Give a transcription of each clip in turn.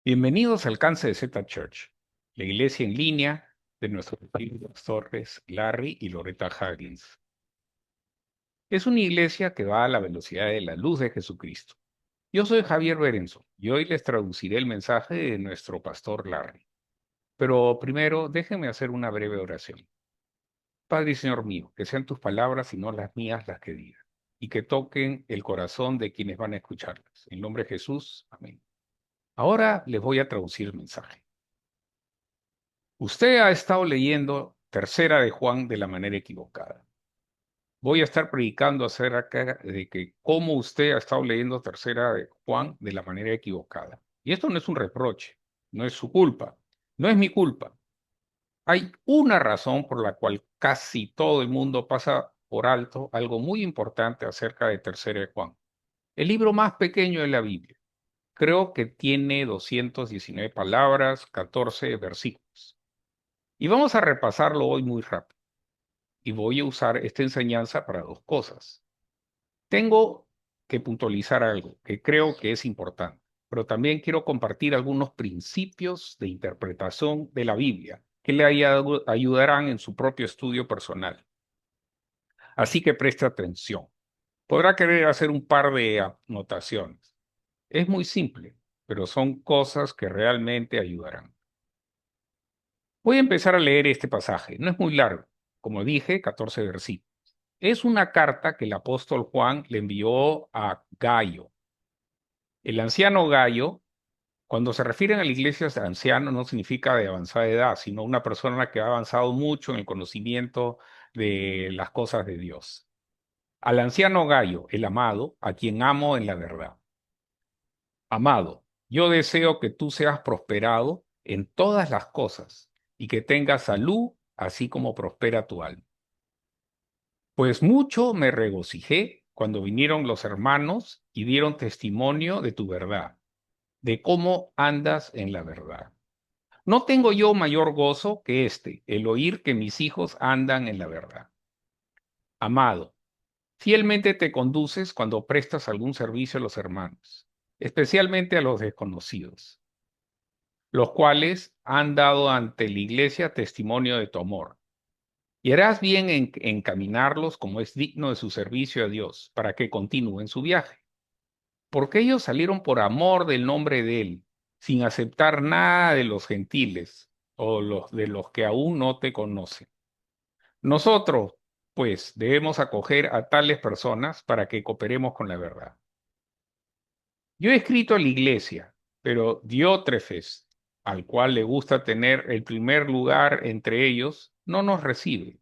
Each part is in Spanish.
Bienvenidos al Alcance de Z Church, la iglesia en línea de nuestros pastores Larry y Loretta Huggins. Es una iglesia que va a la velocidad de la luz de Jesucristo. Yo soy Javier Berenzo y hoy les traduciré el mensaje de nuestro pastor Larry. Pero primero, déjenme hacer una breve oración. Padre y Señor mío, que sean tus palabras y no las mías las que diga, y que toquen el corazón de quienes van a escucharlas. En nombre de Jesús, amén. Ahora les voy a traducir el mensaje. Usted ha estado leyendo Tercera de Juan de la manera equivocada. Voy a estar predicando acerca de que cómo usted ha estado leyendo Tercera de Juan de la manera equivocada. Y esto no es un reproche, no es su culpa, no es mi culpa. Hay una razón por la cual casi todo el mundo pasa por alto algo muy importante acerca de Tercera de Juan. El libro más pequeño de la Biblia. Creo que tiene 219 palabras, 14 versículos. Y vamos a repasarlo hoy muy rápido. Y voy a usar esta enseñanza para dos cosas. Tengo que puntualizar algo que creo que es importante, pero también quiero compartir algunos principios de interpretación de la Biblia que le ayudarán en su propio estudio personal. Así que preste atención. Podrá querer hacer un par de anotaciones. Es muy simple, pero son cosas que realmente ayudarán. Voy a empezar a leer este pasaje. No es muy largo. Como dije, 14 versículos. Es una carta que el apóstol Juan le envió a Gayo. El anciano Gayo, cuando se refieren a la iglesia de anciano, no significa de avanzada edad, sino una persona que ha avanzado mucho en el conocimiento de las cosas de Dios. Al anciano Gayo, el amado, a quien amo en la verdad. Amado, yo deseo que tú seas prosperado en todas las cosas y que tengas salud, así como prospera tu alma. Pues mucho me regocijé cuando vinieron los hermanos y dieron testimonio de tu verdad, de cómo andas en la verdad. No tengo yo mayor gozo que este, el oír que mis hijos andan en la verdad. Amado, fielmente te conduces cuando prestas algún servicio a los hermanos, especialmente a los desconocidos, los cuales han dado ante la iglesia testimonio de tu amor. Y harás bien en encaminarlos como es digno de su servicio a Dios, para que continúen su viaje. Porque ellos salieron por amor del nombre de Él, sin aceptar nada de los gentiles o de los que aún no te conocen. Nosotros, pues, debemos acoger a tales personas para que cooperemos con la verdad. Yo he escrito a la iglesia, pero Diótrefes, al cual le gusta tener el primer lugar entre ellos, no nos recibe.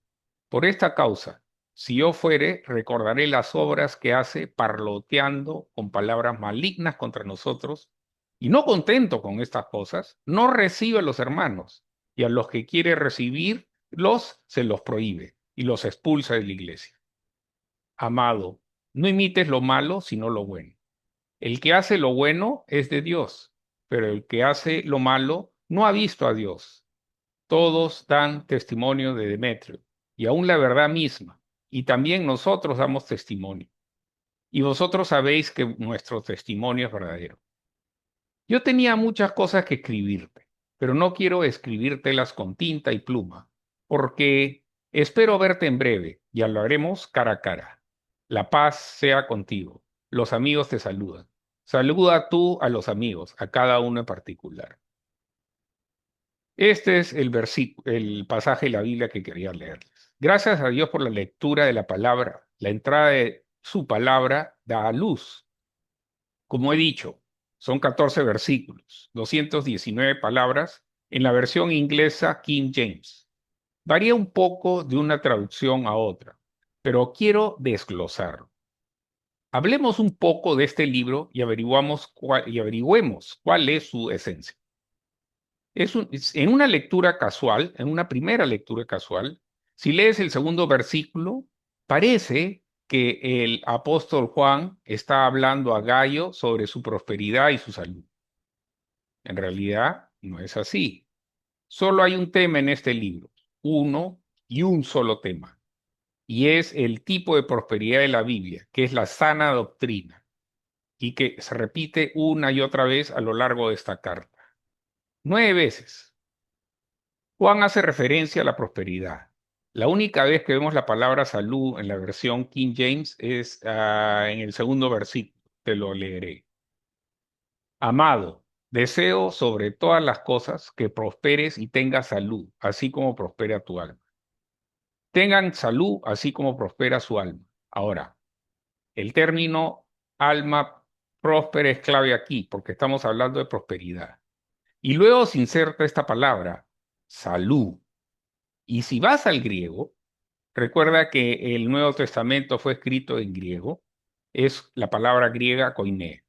Por esta causa, si yo fuere, recordaré las obras que hace parloteando con palabras malignas contra nosotros, y no contento con estas cosas, no recibe a los hermanos, y a los que quiere recibirlos se los prohíbe y los expulsa de la iglesia. Amado, no imites lo malo, sino lo bueno. El que hace lo bueno es de Dios, pero el que hace lo malo no ha visto a Dios. Todos dan testimonio de Demetrio, y aún la verdad misma, y también nosotros damos testimonio. Y vosotros sabéis que nuestro testimonio es verdadero. Yo tenía muchas cosas que escribirte, pero no quiero escribírtelas con tinta y pluma, porque espero verte en breve y hablaremos cara a cara. La paz sea contigo. Los amigos te saludan. Saluda tú a los amigos, a cada uno en particular. Este es el pasaje de la Biblia que quería leerles. Gracias a Dios por la lectura de la palabra. La entrada de su palabra da luz. Como he dicho, son 14 versículos, 219 palabras en la versión inglesa King James. Varía un poco de una traducción a otra, pero quiero desglosarlo. Hablemos un poco de este libro y averigüemos cuál es su esencia. En una lectura casual, en una primera lectura casual, si lees el segundo versículo, parece que el apóstol Juan está hablando a Gayo sobre su prosperidad y su salud. En realidad, no es así. Solo hay un tema en este libro, uno y un solo tema, y es el tipo de prosperidad de la Biblia, que es la sana doctrina, y que se repite una y otra vez a lo largo de esta carta. 9 veces. Juan hace referencia a la prosperidad. La única vez que vemos la palabra salud en la versión King James es en el segundo versículo. Te lo leeré. Amado, deseo sobre todas las cosas que prosperes y tengas salud, así como prospera tu alma. Tengan salud, así como prospera su alma. Ahora, el término alma próspera es clave aquí, porque estamos hablando de prosperidad. Y luego se inserta esta palabra, salud. Y si vas al griego, recuerda que el Nuevo Testamento fue escrito en griego, es la palabra griega koiné.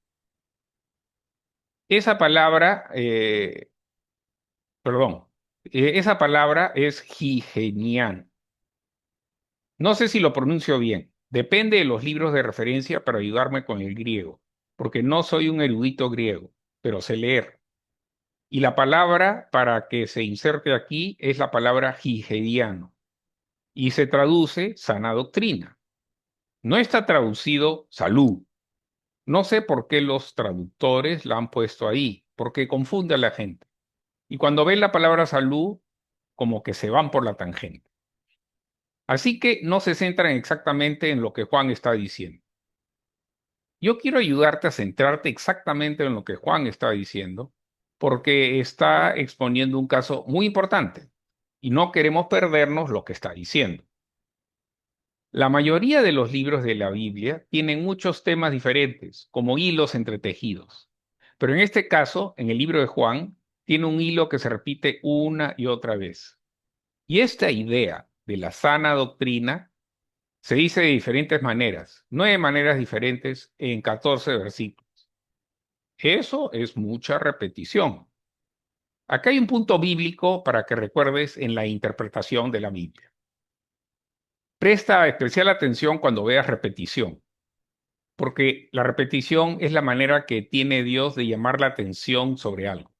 Esa palabra, esa palabra es higenian. No sé si lo pronuncio bien. Depende de los libros de referencia para ayudarme con el griego, porque no soy un erudito griego, pero sé leer. Y la palabra para que se inserte aquí es la palabra higediano y se traduce sana doctrina. No está traducido salud. No sé por qué los traductores la han puesto ahí, porque confunde a la gente. Y cuando ven la palabra salud, como que se van por la tangente. Así que no se centran exactamente en lo que Juan está diciendo. Yo quiero ayudarte a centrarte exactamente en lo que Juan está diciendo, porque está exponiendo un caso muy importante y no queremos perdernos lo que está diciendo. La mayoría de los libros de la Biblia tienen muchos temas diferentes, como hilos entretejidos. Pero en este caso, en el libro de Juan, tiene un hilo que se repite una y otra vez. Y esta idea de la sana doctrina se dice de diferentes maneras, 9 maneras diferentes en 14 versículos. Eso es mucha repetición. Acá hay un punto bíblico para que recuerdes en la interpretación de la Biblia. Presta especial atención cuando veas repetición, porque la repetición es la manera que tiene Dios de llamar la atención sobre algo.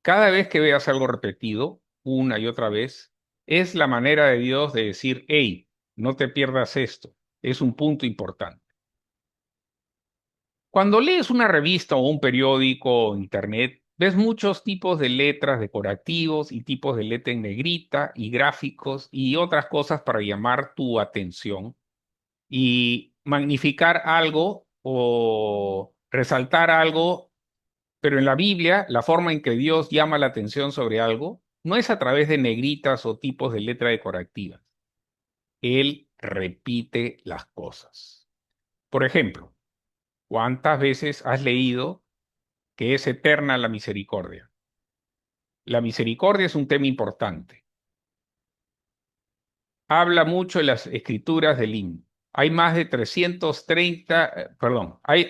Cada vez que veas algo repetido, una y otra vez, es la manera de Dios de decir, hey, no te pierdas esto, es un punto importante. Cuando lees una revista o un periódico o internet, ves muchos tipos de letras decorativos y tipos de letra en negrita y gráficos y otras cosas para llamar tu atención y magnificar algo o resaltar algo, pero en la Biblia la forma en que Dios llama la atención sobre algo no es a través de negritas o tipos de letra decorativas. Él repite las cosas. Por ejemplo, ¿cuántas veces has leído que es eterna la misericordia? La misericordia es un tema importante. Habla mucho en las escrituras del himno. Hay más de 330,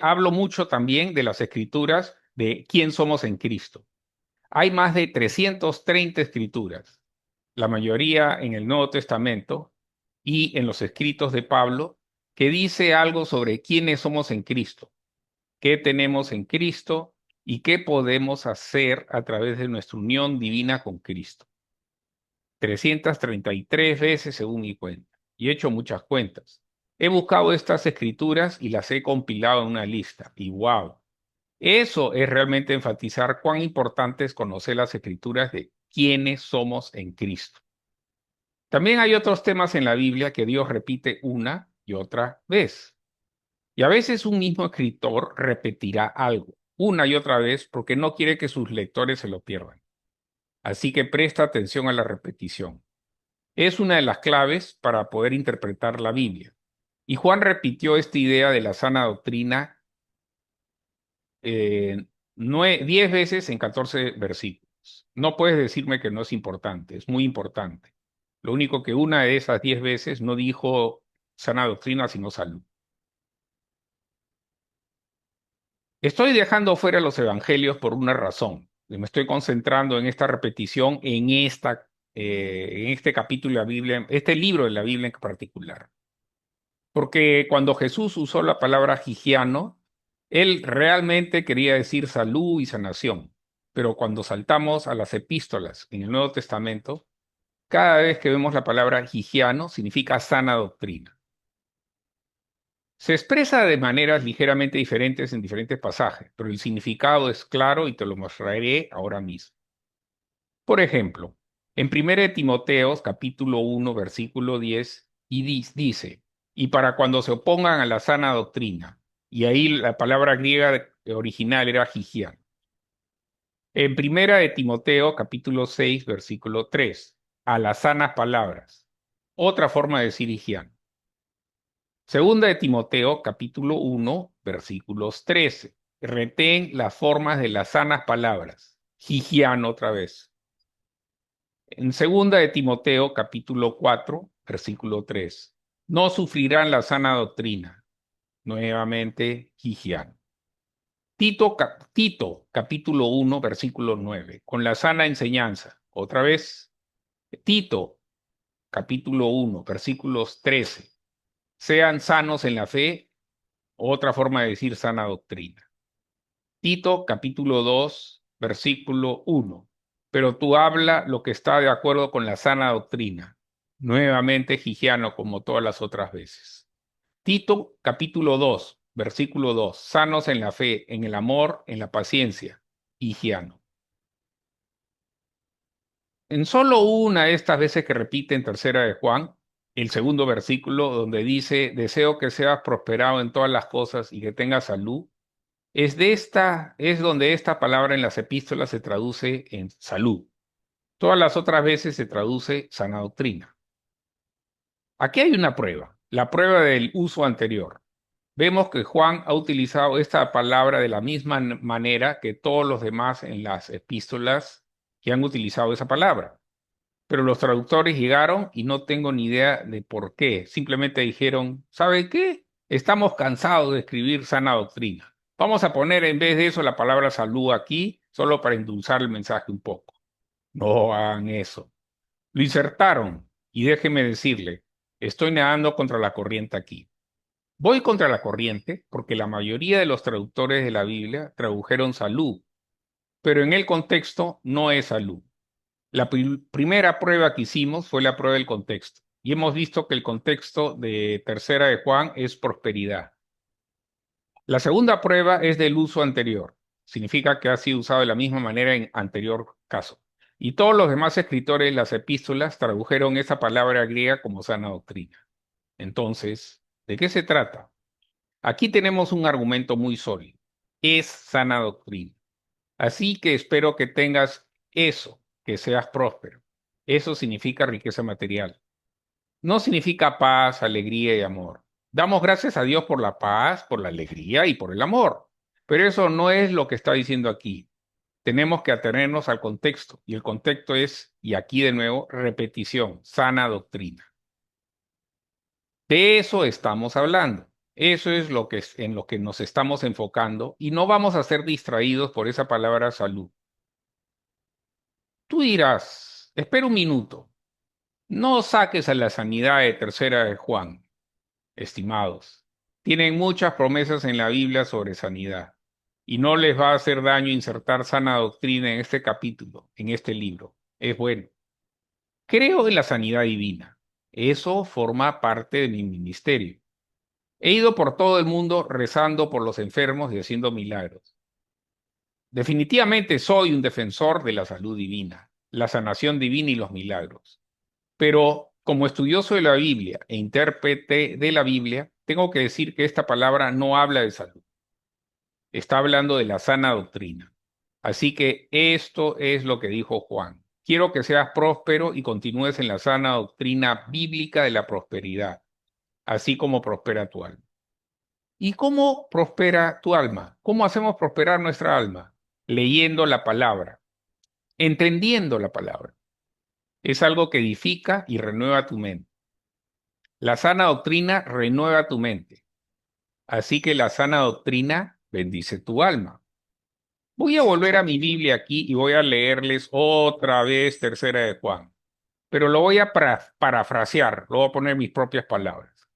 hablo mucho también de las escrituras de quién somos en Cristo. Hay más de 330 escrituras, la mayoría en el Nuevo Testamento y en los escritos de Pablo, que dice algo sobre quiénes somos en Cristo, qué tenemos en Cristo y qué podemos hacer a través de nuestra unión divina con Cristo. 333 veces según mi cuenta, y he hecho muchas cuentas. He buscado estas escrituras y las he compilado en una lista, y wow, eso es realmente enfatizar cuán importante es conocer las escrituras de quiénes somos en Cristo. También hay otros temas en la Biblia que Dios repite una y otra vez. Y a veces un mismo escritor repetirá algo una y otra vez porque no quiere que sus lectores se lo pierdan. Así que presta atención a la repetición. Es una de las claves para poder interpretar la Biblia. Y Juan repitió esta idea de la sana doctrina 10 veces en 14 versículos. No puedes decirme que no es importante, es muy importante. Lo único que una de esas 10 veces no dijo sana doctrina, sino salud. Estoy dejando fuera los evangelios por una razón. Me estoy concentrando en esta repetición, en este capítulo de la Biblia, este libro de la Biblia en particular. Porque cuando Jesús usó la palabra higiano, él realmente quería decir salud y sanación. Pero cuando saltamos a las epístolas en el Nuevo Testamento, cada vez que vemos la palabra higiano significa sana doctrina. Se expresa de maneras ligeramente diferentes en diferentes pasajes, pero el significado es claro y te lo mostraré ahora mismo. Por ejemplo, en 1 de Timoteo, capítulo 1, versículo 10, y dice, y para cuando se opongan a la sana doctrina, y ahí la palabra griega original era higian. En 1 de Timoteo, capítulo 6, versículo 3, a las sanas palabras. Otra forma de decir higian. Segunda de Timoteo, capítulo 1, versículos 13. Retén las formas de las sanas palabras. Higian otra vez. En segunda de Timoteo, capítulo 4, versículo 3. No sufrirán la sana doctrina. Nuevamente, higian. Tito, capítulo 1, versículo 9. Con la sana enseñanza. Otra vez. Tito, capítulo 1, versículos 13. Sean sanos en la fe. Otra forma de decir sana doctrina. Tito capítulo 2, versículo 1. Pero tú habla lo que está de acuerdo con la sana doctrina. Nuevamente higiano como todas las otras veces. Tito capítulo 2, versículo 2. Sanos en la fe, en el amor, en la paciencia. Higiano. En solo una de estas veces que repite en tercera de Juan, el segundo versículo donde dice, deseo que seas prosperado en todas las cosas y que tengas salud, es donde esta palabra en las epístolas se traduce en salud. Todas las otras veces se traduce sana doctrina. Aquí hay una prueba, la prueba del uso anterior. Vemos que Juan ha utilizado esta palabra de la misma manera que todos los demás en las epístolas que han utilizado esa palabra. Pero los traductores llegaron y no tengo ni idea de por qué. Simplemente dijeron, ¿sabe qué? Estamos cansados de escribir sana doctrina. Vamos a poner en vez de eso la palabra salud aquí, solo para endulzar el mensaje un poco. No hagan eso. Lo insertaron y déjeme decirle, estoy nadando contra la corriente aquí. Voy contra la corriente porque la mayoría de los traductores de la Biblia tradujeron salud, pero en el contexto no es salud. La primera prueba que hicimos fue la prueba del contexto y hemos visto que el contexto de tercera de Juan es prosperidad. La segunda prueba es del uso anterior. Significa que ha sido usado de la misma manera en anterior caso. Y todos los demás escritores de las epístolas tradujeron esa palabra griega como sana doctrina. Entonces, ¿de qué se trata? Aquí tenemos un argumento muy sólido. Es sana doctrina. Así que espero que tengas eso, que seas próspero. Eso significa riqueza material. No significa paz, alegría y amor. Damos gracias a Dios por la paz, por la alegría y por el amor. Pero eso no es lo que está diciendo aquí. Tenemos que atenernos al contexto. Y el contexto es, y aquí de nuevo, repetición, sana doctrina. De eso estamos hablando. Eso es en lo que nos estamos enfocando y no vamos a ser distraídos por esa palabra salud. Tú dirás, espera un minuto, no saques a la sanidad de tercera de Juan, estimados. Tienen muchas promesas en la Biblia sobre sanidad y no les va a hacer daño insertar sana doctrina en este capítulo, en este libro. Es bueno. Creo en la sanidad divina. Eso forma parte de mi ministerio. He ido por todo el mundo rezando por los enfermos y haciendo milagros. Definitivamente soy un defensor de la salud divina, la sanación divina y los milagros. Pero como estudioso de la Biblia e intérprete de la Biblia, tengo que decir que esta palabra no habla de salud. Está hablando de la sana doctrina. Así que esto es lo que dijo Juan. Quiero que seas próspero y continúes en la sana doctrina bíblica de la prosperidad, así como prospera tu alma. ¿Y cómo prospera tu alma? ¿Cómo hacemos prosperar nuestra alma? Leyendo la palabra, entendiendo la palabra. Es algo que edifica y renueva tu mente. La sana doctrina renueva tu mente. Así que la sana doctrina bendice tu alma. Voy a volver a mi Biblia aquí y voy a leerles otra vez tercera de Juan. Pero lo voy a parafrasear, lo voy a poner en mis propias palabras.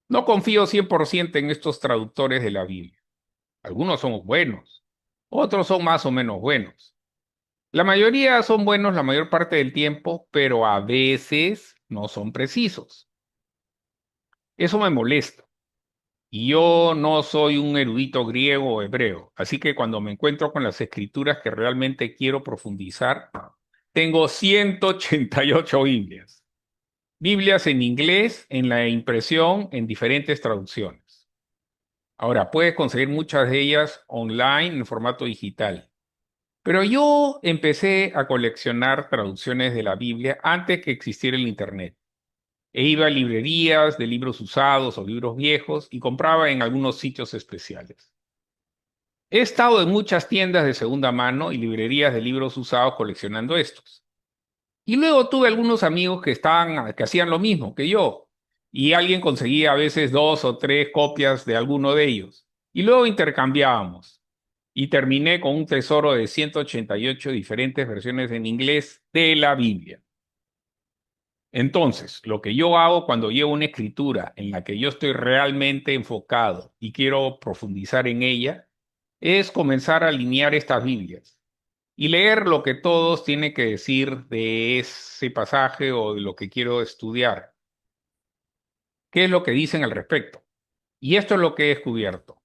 No confío 100% en estos traductores de la Biblia. Algunos son buenos, otros son más o menos buenos. La mayoría son buenos la mayor parte del tiempo, pero a veces no son precisos. Eso me molesta. Y yo no soy un erudito griego o hebreo, así que cuando me encuentro con las escrituras que realmente quiero profundizar, tengo 188 Biblias. Biblias en inglés, en la impresión, en diferentes traducciones. Ahora, puedes conseguir muchas de ellas online en formato digital. Pero yo empecé a coleccionar traducciones de la Biblia antes que existiera el Internet. E iba a librerías de libros usados o libros viejos y compraba en algunos sitios especiales. He estado en muchas tiendas de segunda mano y librerías de libros usados coleccionando estos. Y luego tuve algunos amigos que hacían lo mismo que yo. Y alguien conseguía a veces 2 o 3 copias de alguno de ellos. Y luego intercambiábamos. Y terminé con un tesoro de 188 diferentes versiones en inglés de la Biblia. Entonces, lo que yo hago cuando llevo una escritura en la que yo estoy realmente enfocado y quiero profundizar en ella, es comenzar a alinear estas Biblias y leer lo que todos tienen que decir de ese pasaje o de lo que quiero estudiar. ¿Qué es lo que dicen al respecto? Y esto es lo que he descubierto.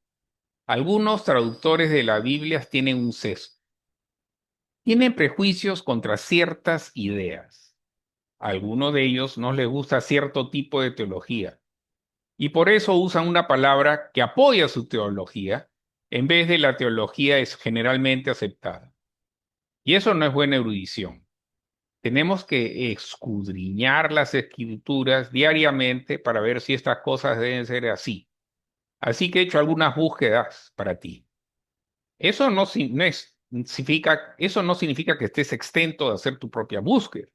Algunos traductores de la Biblia tienen un sesgo. Tienen prejuicios contra ciertas ideas. A algunos de ellos no les gusta cierto tipo de teología y por eso usan una palabra que apoya su teología en vez de la teología es generalmente aceptada. Y eso no es buena erudición. Tenemos que escudriñar las escrituras diariamente para ver si estas cosas deben ser así. Así que he hecho algunas búsquedas para ti. Eso eso no significa que estés exento de hacer tu propia búsqueda.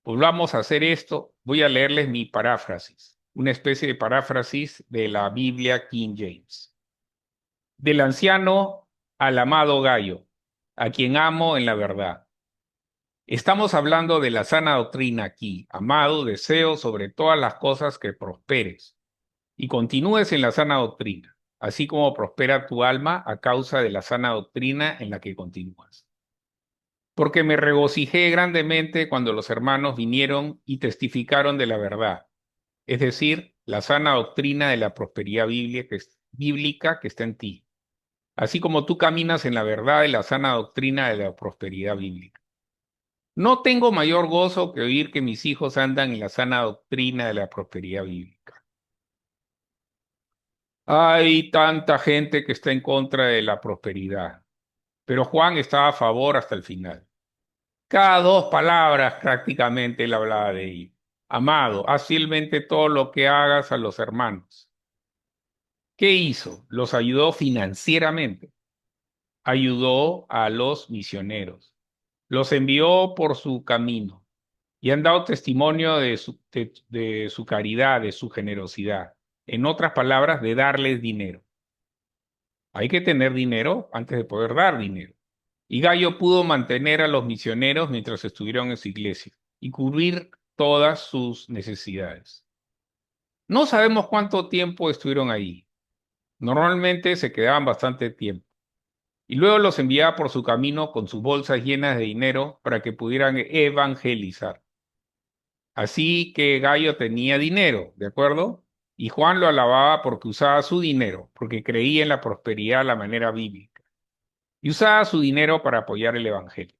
Pues vamos a hacer esto. Voy a leerles mi paráfrasis, una especie de paráfrasis de la Biblia King James. Del anciano al amado Gallo, a quien amo en la verdad. Estamos hablando de la sana doctrina aquí. Amado, deseo sobre todas las cosas que prosperes y continúes en la sana doctrina, así como prospera tu alma a causa de la sana doctrina en la que continúas. Porque me regocijé grandemente cuando los hermanos vinieron y testificaron de la verdad, es decir, la sana doctrina de la prosperidad bíblica que está en ti, así como tú caminas en la verdad de la sana doctrina de la prosperidad bíblica. No tengo mayor gozo que oír que mis hijos andan en la sana doctrina de la prosperidad bíblica. Hay tanta gente que está en contra de la prosperidad, pero Juan estaba a favor hasta el final. Cada 2 palabras prácticamente él hablaba de ello. Amado, haz fielmente todo lo que hagas a los hermanos. ¿Qué hizo? Los ayudó financieramente. Ayudó a los misioneros. Los envió por su camino y han dado testimonio de su caridad, de su generosidad. En otras palabras, de darles dinero. Hay que tener dinero antes de poder dar dinero. Y Gallo pudo mantener a los misioneros mientras estuvieron en su iglesia y cubrir todas sus necesidades. No sabemos cuánto tiempo estuvieron ahí. Normalmente se quedaban bastante tiempo. Y luego los enviaba por su camino con sus bolsas llenas de dinero para que pudieran evangelizar. Así que Gallo tenía dinero, ¿de acuerdo? Y Juan lo alababa porque usaba su dinero, porque creía en la prosperidad a la manera bíblica. Y usaba su dinero para apoyar el evangelio.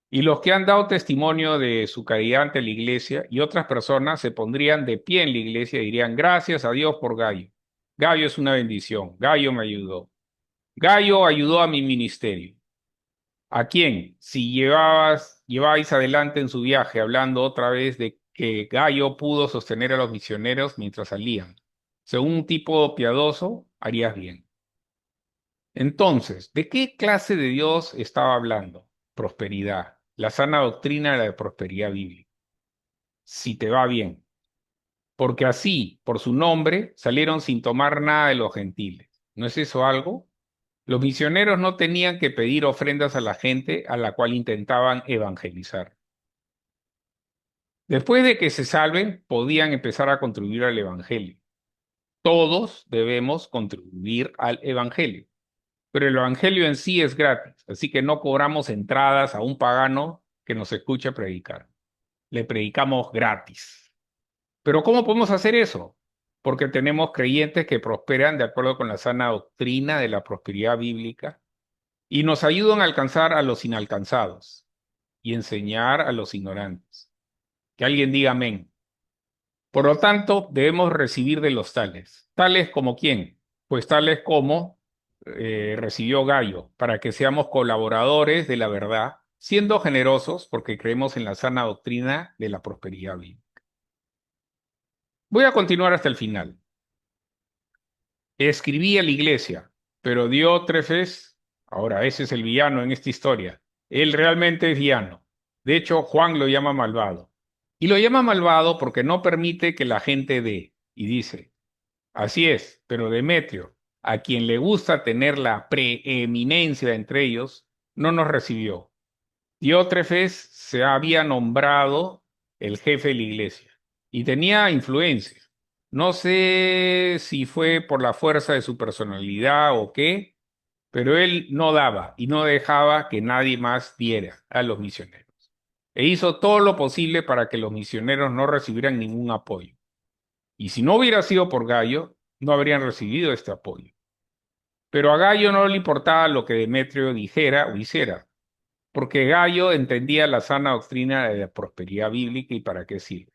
Y los que han dado testimonio de su caridad ante la iglesia y otras personas se pondrían de pie en la iglesia y dirían, gracias a Dios por Gallo. Gallo es una bendición. Gallo me ayudó. Gallo ayudó a mi ministerio. ¿A quién? Si llevabais adelante en su viaje hablando otra vez de que Gallo pudo sostener a los misioneros mientras salían. Según un tipo piadoso, harías bien. Entonces, ¿de qué clase de Dios estaba hablando? Prosperidad, la sana doctrina de la prosperidad bíblica. Si te va bien. Porque así, por su nombre, salieron sin tomar nada de los gentiles. ¿No es eso algo? Los misioneros no tenían que pedir ofrendas a la gente a la cual intentaban evangelizar. Después de que se salven, podían empezar a contribuir al evangelio. Todos debemos contribuir al evangelio. Pero el evangelio en sí es gratis, así que no cobramos entradas a un pagano que nos escuche predicar. Le predicamos gratis. Pero ¿cómo podemos hacer eso? porque tenemos creyentes que prosperan de acuerdo con la sana doctrina de la prosperidad bíblica y nos ayudan a alcanzar a los inalcanzados y enseñar a los ignorantes. Que alguien diga amén. Por lo tanto, debemos recibir de los tales. ¿Tales como quién? Pues tales como recibió Gallo, para que seamos colaboradores de la verdad, siendo generosos porque creemos en la sana doctrina de la prosperidad bíblica. Voy a continuar hasta el final. Escribí a la iglesia, pero Diótrefes, ahora ese es el villano en esta historia, él realmente es villano. De hecho, Juan lo llama malvado. Y lo llama malvado porque no permite que la gente dé. Y dice, así es, pero Demetrio, a quien le gusta tener la preeminencia entre ellos, no nos recibió. Diótrefes se había nombrado el jefe de la iglesia y tenía influencia. No sé si fue por la fuerza de su personalidad o qué, pero él no daba y no dejaba que nadie más diera a los misioneros. E hizo todo lo posible para que los misioneros no recibieran ningún apoyo. Y si no hubiera sido por Gallo, no habrían recibido este apoyo. Pero a Gallo no le importaba lo que Demetrio dijera o hiciera, porque Gallo entendía la sana doctrina de la prosperidad bíblica y para qué sirve.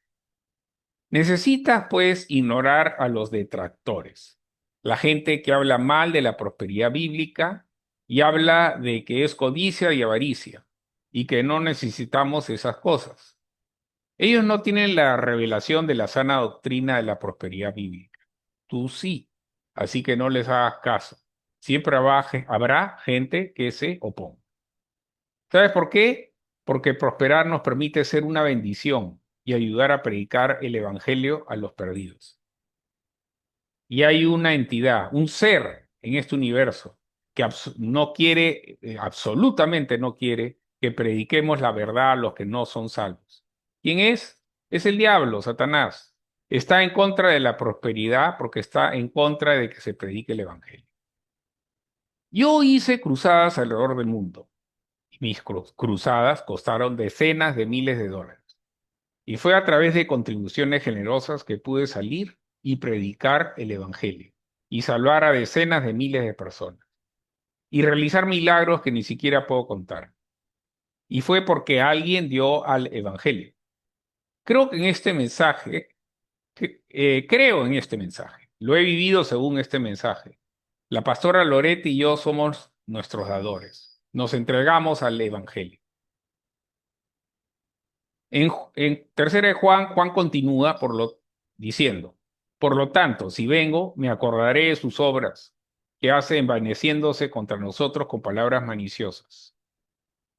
Necesitas, pues, ignorar a los detractores, la gente que habla mal de la prosperidad bíblica y habla de que es codicia y avaricia y que no necesitamos esas cosas. Ellos no tienen la revelación de la sana doctrina de la prosperidad bíblica. Tú sí, así que no les hagas caso. Siempre habrá gente que se oponga. ¿Sabes por qué? Porque prosperar nos permite ser una bendición y ayudar a predicar el evangelio a los perdidos. Y hay una entidad, un ser en este universo que no quiere, absolutamente no quiere que prediquemos la verdad a los que no son salvos. ¿Quién es? Es el diablo, Satanás. Está en contra de la prosperidad porque está en contra de que se predique el evangelio. Yo hice cruzadas alrededor del mundo. Mis cruzadas costaron decenas de miles de dólares. Y fue a través de contribuciones generosas que pude salir y predicar el Evangelio y salvar a decenas de miles de personas y realizar milagros que ni siquiera puedo contar. Y fue porque alguien dio al Evangelio. Creo que en este mensaje, creo en este mensaje. Lo he vivido según este mensaje. La pastora Loretti y yo somos nuestros dadores. Nos entregamos al Evangelio. En tercera de Juan, Juan continúa diciendo, por lo tanto, si vengo, me acordaré de sus obras, que hace envaneciéndose contra nosotros con palabras maliciosas.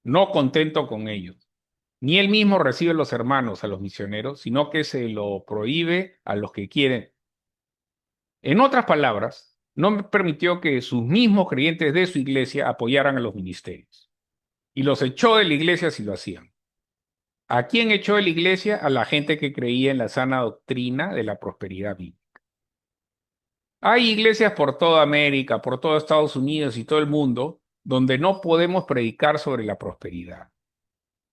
No contento con ellos. Ni él mismo recibe los hermanos a los misioneros, sino que se lo prohíbe a los que quieren. En otras palabras, no me permitió que sus mismos creyentes de su iglesia apoyaran a los ministerios. Y los echó de la iglesia si lo hacían. ¿A quién echó de la iglesia? A la gente que creía en la sana doctrina de la prosperidad bíblica. Hay iglesias por toda América, por todo Estados Unidos y todo el mundo donde no podemos predicar sobre la prosperidad.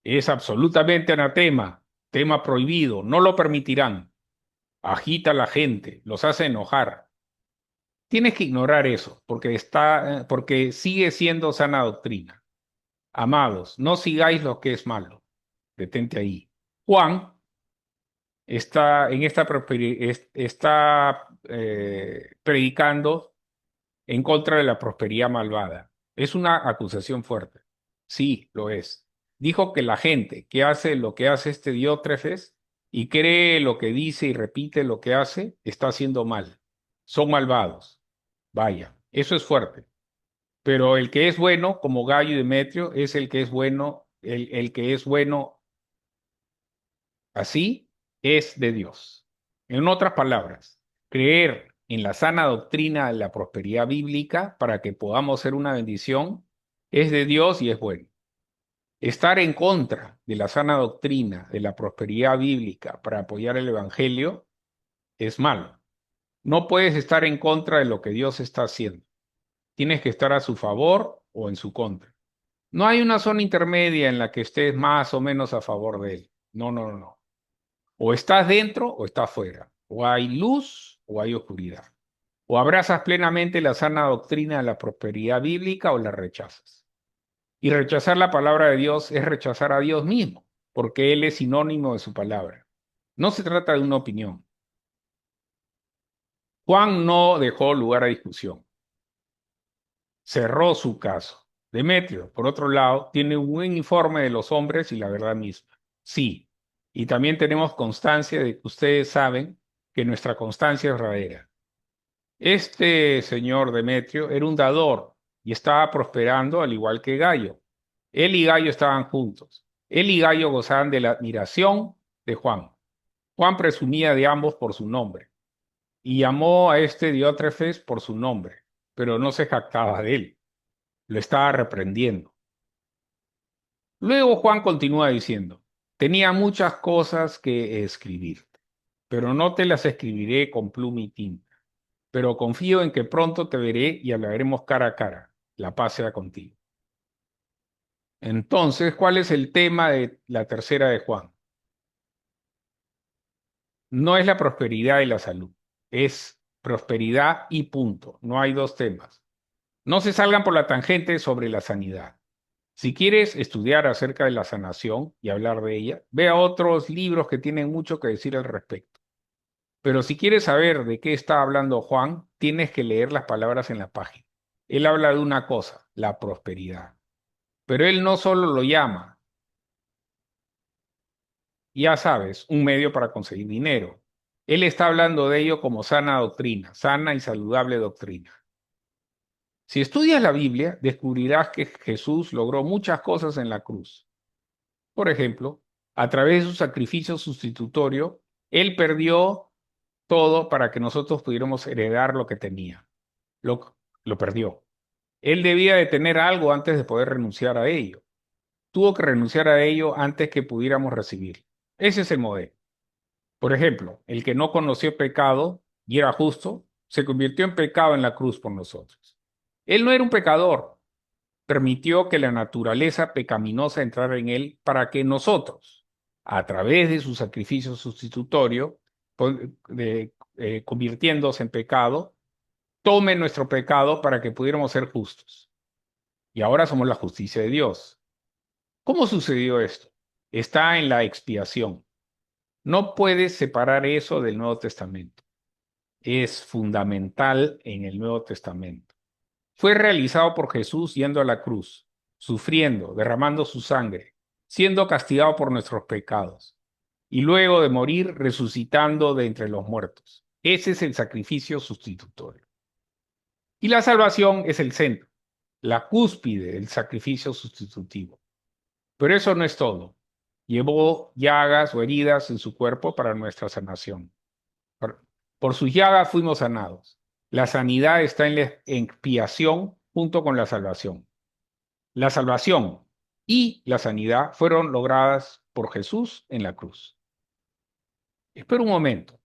Es absolutamente anatema, tema prohibido, no lo permitirán. Agita a la gente, los hace enojar. Tienes que ignorar eso, porque sigue siendo sana doctrina. Amados, no sigáis lo que es malo. Detente ahí. Juan está predicando en contra de la prosperidad malvada. Es una acusación fuerte. Sí, lo es. Dijo que la gente que hace lo que hace este Diótrefes y cree lo que dice y repite lo que hace, está haciendo mal. Son malvados. Vaya, eso es fuerte. Pero el que es bueno, como Gallo y Demetrio, es el que es bueno, el que es bueno así es de Dios. En otras palabras, creer en la sana doctrina de la prosperidad bíblica para que podamos ser una bendición es de Dios y es bueno. Estar en contra de la sana doctrina de la prosperidad bíblica para apoyar el Evangelio es malo. No puedes estar en contra de lo que Dios está haciendo. Tienes que estar a su favor o en su contra. No hay una zona intermedia en la que estés más o menos a favor de él. No, no, no, no. O estás dentro o estás fuera. O hay luz o hay oscuridad. O abrazas plenamente la sana doctrina de la prosperidad bíblica o la rechazas. Y rechazar la palabra de Dios es rechazar a Dios mismo, porque Él es sinónimo de su palabra. No se trata de una opinión. Juan no dejó lugar a discusión. Cerró su caso. Demetrio, por otro lado, tiene un buen informe de los hombres y la verdad misma. Sí, y también tenemos constancia de que ustedes saben que nuestra constancia es verdadera. Este señor Demetrio era un dador y estaba prosperando al igual que Gallo. Él y Gallo estaban juntos. Él y Gallo gozaban de la admiración de Juan. Juan presumía de ambos por su nombre y llamó a este Diótrefes por su nombre, pero no se jactaba de él. Lo estaba reprendiendo. Luego Juan continúa diciendo, tenía muchas cosas que escribirte, pero no te las escribiré con pluma y tinta. Pero confío en que pronto te veré y hablaremos cara a cara. La paz sea contigo. Entonces, ¿cuál es el tema de la tercera de Juan? No es la prosperidad y la salud, es prosperidad y punto. No hay dos temas. No se salgan por la tangente sobre la sanidad. Si quieres estudiar acerca de la sanación y hablar de ella, ve a otros libros que tienen mucho que decir al respecto. Pero si quieres saber de qué está hablando Juan, tienes que leer las palabras en la página. Él habla de una cosa, la prosperidad. Pero él no solo lo llama, ya sabes, un medio para conseguir dinero. Él está hablando de ello como sana doctrina, sana y saludable doctrina. Si estudias la Biblia, descubrirás que Jesús logró muchas cosas en la cruz. Por ejemplo, a través de su sacrificio sustitutorio, Él perdió todo para que nosotros pudiéramos heredar lo que tenía. Lo perdió. Él debía de tener algo antes de poder renunciar a ello. Tuvo que renunciar a ello antes que pudiéramos recibir. Ese es el modelo. Por ejemplo, el que no conoció pecado y era justo, se convirtió en pecado en la cruz por nosotros. Él no era un pecador, permitió que la naturaleza pecaminosa entrara en él para que nosotros, a través de su sacrificio sustitutorio, convirtiéndose en pecado, tome nuestro pecado para que pudiéramos ser justos. Y ahora somos la justicia de Dios. ¿Cómo sucedió esto? Está en la expiación. No puedes separar eso del Nuevo Testamento. Es fundamental en el Nuevo Testamento. Fue realizado por Jesús yendo a la cruz, sufriendo, derramando su sangre, siendo castigado por nuestros pecados, y luego de morir resucitando de entre los muertos. Ese es el sacrificio sustitutorio. Y la salvación es el centro, la cúspide del sacrificio sustitutivo. Pero eso no es todo. Llevó llagas o heridas en su cuerpo para nuestra sanación. Por sus llagas fuimos sanados. La sanidad está en la expiación junto con la salvación. La salvación y la sanidad fueron logradas por Jesús en la cruz. Espera un momento.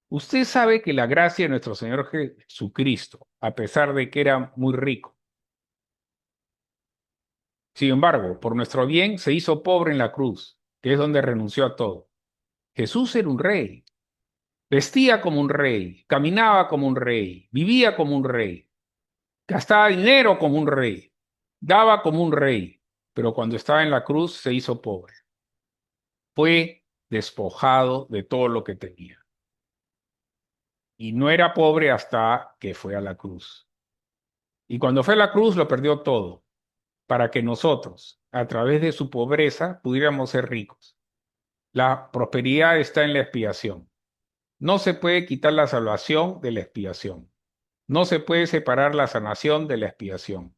Usted sabe que la gracia de nuestro Señor Jesucristo, a pesar de que era muy rico, sin embargo, por nuestro bien se hizo pobre en la cruz, que es donde renunció a todo. Jesús era un rey, vestía como un rey, caminaba como un rey, vivía como un rey, gastaba dinero como un rey, daba como un rey, pero cuando estaba en la cruz se hizo pobre. Fue despojado de todo lo que tenía. Y no era pobre hasta que fue a la cruz. Y cuando fue a la cruz lo perdió todo, para que nosotros, a través de su pobreza, pudiéramos ser ricos. La prosperidad está en la expiación. No se puede quitar la salvación de la expiación. No se puede separar la sanación de la expiación.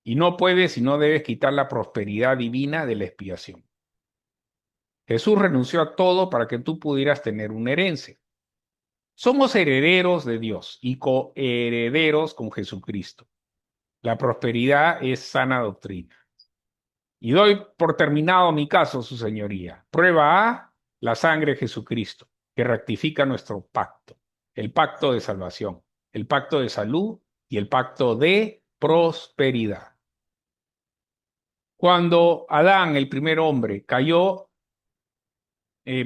Y no puedes y no debes quitar la prosperidad divina de la expiación. Jesús renunció a todo para que tú pudieras tener una herencia. Somos herederos de Dios y coherederos con Jesucristo. La prosperidad es sana doctrina. Y doy por terminado mi caso, su señoría. Prueba A, la sangre de Jesucristo, que rectifica nuestro pacto, el pacto de salvación, el pacto de salud y el pacto de prosperidad. Cuando Adán, el primer hombre,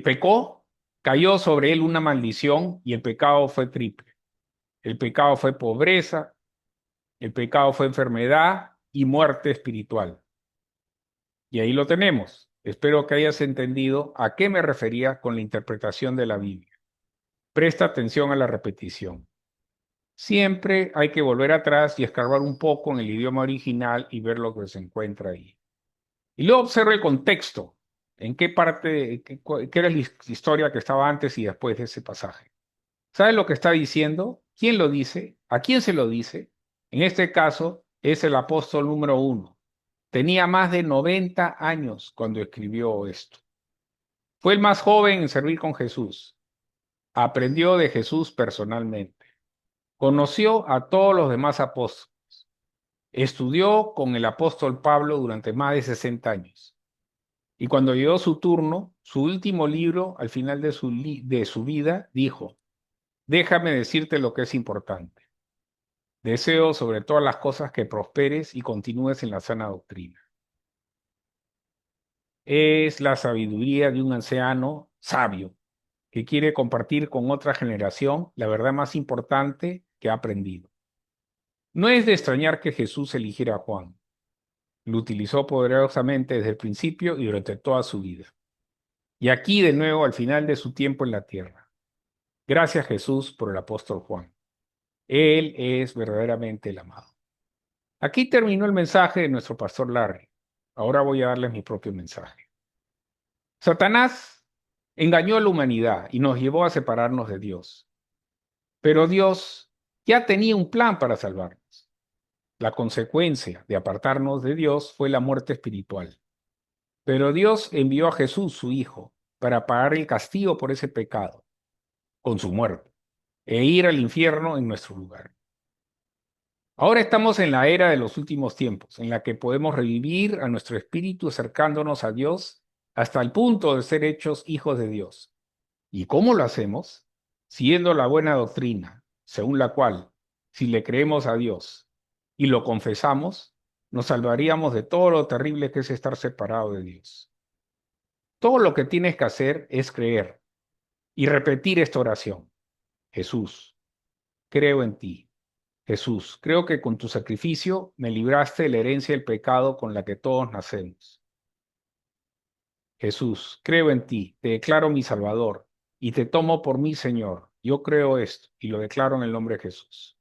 pecó, Cayó sobre él una maldición y el pecado fue triple. El pecado fue pobreza, el pecado fue enfermedad y muerte espiritual. Y ahí lo tenemos. Espero que hayas entendido a qué me refería con la interpretación de la Biblia. Presta atención a la repetición. Siempre hay que volver atrás y escarbar un poco en el idioma original y ver lo que se encuentra ahí. Y luego observa el contexto, en qué parte, qué era la historia que estaba antes y después de ese pasaje. ¿Sabes lo que está diciendo? ¿Quién lo dice? ¿A quién se lo dice? En este caso es el apóstol número 1. Tenía más de 90 años cuando escribió esto. Fue el más joven en servir con Jesús. Aprendió de Jesús personalmente. Conoció a todos los demás apóstoles. Estudió con el apóstol Pablo durante más de 60 años. Y cuando llegó su turno, su último libro, al final de su vida, dijo: déjame decirte lo que es importante. Deseo sobre todas las cosas que prosperes y continúes en la sana doctrina. Es la sabiduría de un anciano sabio que quiere compartir con otra generación la verdad más importante que ha aprendido. No es de extrañar que Jesús eligiera a Juan. Lo utilizó poderosamente desde el principio y durante toda su vida. Y aquí de nuevo al final de su tiempo en la tierra. Gracias Jesús por el apóstol Juan. Él es verdaderamente el amado. Aquí terminó el mensaje de nuestro pastor Larry. Ahora voy a darles mi propio mensaje. Satanás engañó a la humanidad y nos llevó a separarnos de Dios. Pero Dios ya tenía un plan para salvarnos. La consecuencia de apartarnos de Dios fue la muerte espiritual. Pero Dios envió a Jesús, su Hijo, para pagar el castigo por ese pecado, con su muerte, e ir al infierno en nuestro lugar. Ahora estamos en la era de los últimos tiempos, en la que podemos revivir a nuestro espíritu acercándonos a Dios hasta el punto de ser hechos hijos de Dios. ¿Y cómo lo hacemos? Siguiendo la buena doctrina, según la cual, si le creemos a Dios y lo confesamos, nos salvaríamos de todo lo terrible que es estar separado de Dios. Todo lo que tienes que hacer es creer y repetir esta oración. Jesús, creo en ti. Jesús, creo que con tu sacrificio me libraste de la herencia del pecado con la que todos nacemos. Jesús, creo en ti, te declaro mi Salvador y te tomo por mi Señor. Yo creo esto y lo declaro en el nombre de Jesús.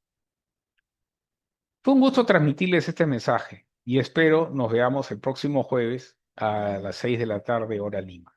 Fue un gusto transmitirles este mensaje y espero nos veamos el próximo jueves a las 6 de la tarde, hora Lima.